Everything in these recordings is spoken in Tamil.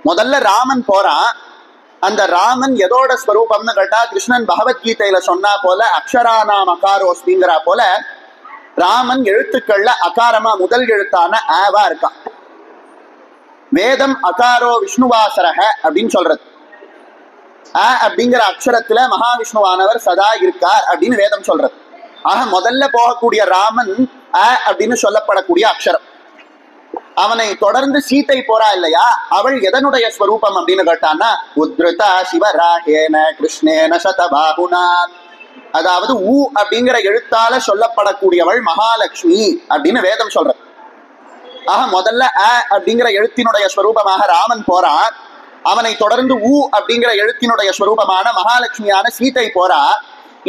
முதல்ல ராமன் போறான். அந்த ராமன் எதோட ஸ்வரூபம்னு கேட்டா, கிருஷ்ணன் பகவத்கீதையில சொன்னா போல அக்ஷரானாம் அகாரோஸ்மிங்கிற போல ராமன் எழுத்துக்கள்ல அகாரமா முதல் எழுத்தான ஆவா இருக்கான். வேதம் அகாரோ விஷ்ணுவாசரக அப்படின்னு சொல்றது. அ அப்படிங்கிற அக்ஷரத்துல மகாவிஷ்ணுவானவர் சதா இருக்கார் அப்படின்னு வேதம் சொல்றது. ஆக முதல்ல போகக்கூடிய ராமன் அ அப்படின்னு சொல்லப்படக்கூடிய அக்ஷரம். அவனை தொடர்ந்து சீத்தை போறா இல்லையா, அவள் எதனுடைய ஸ்வரூபம் அப்படின்னு கேட்டான்னா, உத்ருதா சிவராகேன கிருஷ்ணேன சதபாகுனா, அதாவது ஊ அப்படிங்கிற எழுத்தால சொல்லப்படக்கூடியவள் மகாலட்சுமி அப்படின்னு வேதம் சொல்றது. ஆக முதல்ல அ அப்படிங்கிற எழுத்தினுடைய ஸ்வரூபமாக ராமன் போறான். அவனை தொடர்ந்து ஊ அப்படிங்கிற எழுத்தினுடைய ஸ்வரூபமான மகாலட்சுமியான சீத்தை போறா.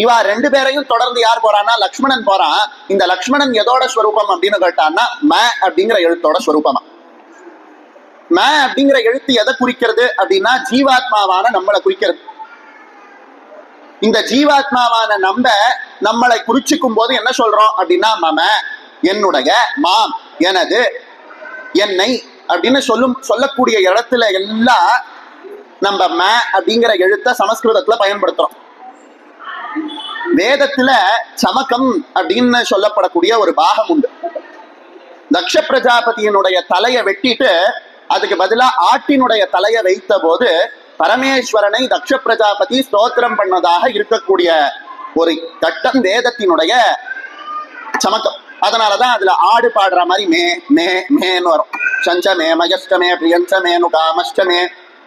இவா ரெண்டு பேரையும் தொடர்ந்து யார் போறான்னா லக்ஷ்மணன் போறான். இந்த லக்ஷ்மணன் எதோட ஸ்வரூபம் அப்படின்னு கேட்டான்னா ம அப்படிங்கிற எழுத்தோட ஸ்வரூபமா. ம அப்படிங்கிற எழுத்து எதை குறிக்கிறது அப்படின்னா ஜீவாத்மாவான நம்மளை குறிக்கிறது. இந்த ஜீவாத்மாவான நம்மளை குறிச்சுக்கும் போது என்ன சொல்றோம் அப்படின்னா மம என்னுடைய, மாம் எனது, என்னை அப்படின்னு சொல்லக்கூடிய இடத்துல எல்லாம் நம்ம ம அப்படிங்கிற எழுத்த சமஸ்கிருதத்துல பயன்படுத்துறோம். வேதத்துல சமகம் அப்படின்னு சொல்லப்படக்கூடிய ஒரு பாகம் உண்டு. தக்ஷ பிரஜாபதியினுடைய தலையை வெட்டிட்டு அதுக்கு பதிலா ஆட்டினுடைய தலையை வைத்த போது பரமேஸ்வரனை தக்ஷ பிரஜாபதி ஸ்தோத்திரம் பண்ணதாக இருக்கக்கூடிய ஒரு கட்டம் வேதத்தினுடைய சமக்கம். அதனாலதான் அதுல ஆடு பாடுற மாதிரி மே மே மேன்னு வரும். சஞ்சமே மயஷ்டமே பிரியஞ்சமேனு காமஷ்டமே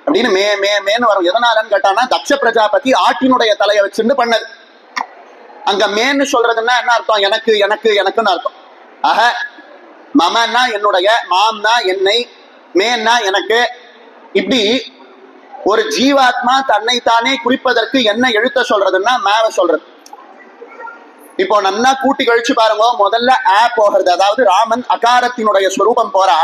அப்படின்னு மே மே மேன்னு வரும். எதனாலன்னு கேட்டான்னா தக்ஷ பிரஜாபதி ஆட்டினுடைய தலையை வச்சுட்டு பண்ணது. அங்க மேன்னு சொல்றதுன்னா என்ன அர்த்தம்? எனக்கு எனக்கு எனக்குன்னு அர்த்தம். ஆக மமன்னா என்னுடைய, மாம்னா என்னை, மேன்னா எனக்கு. இப்படி ஒரு ஜீவாத்மா தன்னைத்தானே குறிப்பதற்கு என்ன எழுத்த சொல்றதுன்னா மேவ சொல்றது. இப்போ நன்னா கூட்டி கழிச்சு பாருங்க. முதல்ல ஆ போகிறது, அதாவது ராமன் அகாரத்தினுடைய ஸ்வரூபம் போறா.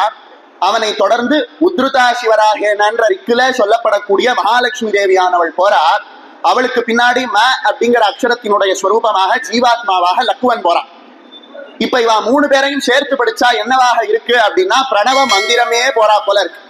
அவனை தொடர்ந்து உத்ருதா சிவராகேனன்ற ரிக்குல சொல்லப்படக்கூடிய மகாலட்சுமி தேவியானவள் போறா. அவளுக்கு பின்னாடி ம அப்படிங்கிற அக்ஷரத்தினுடைய ஸ்வரூபமாக ஜீவாத்மாவாக லக்குவன் போறான். இப்ப இவா மூணு பேரையும் சேர்த்து படிச்சா என்னவாக இருக்கு அப்படின்னா பிரணவ மந்திரமே போறா போல இருக்கு.